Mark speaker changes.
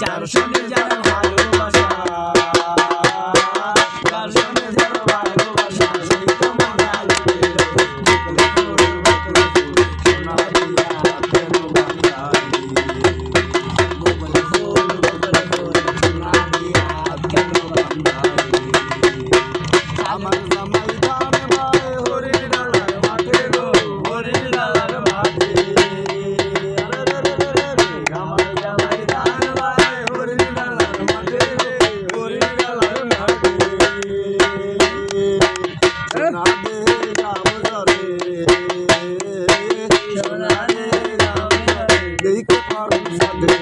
Speaker 1: যার সঙ্গে যার ভালোবাসা, যার সঙ্গে যার ভালোবাসা, সেই তো মজা লুটে সোনা দিয়া কেন বাঁধালি, গোপন ফুল সোনা দিয়া কেন বাঁধালি। আমার জামাই ধান ভাই হরির ডালার মাঠে গো, হরির ডালার মাঠে। আমার জামাই ধান ভাই হরির ডালার মাঠে, হরির ডালার মাঠে। সোনা দে রাম ধরে, সোনা দে রাম ধরে, এই কথা সাধে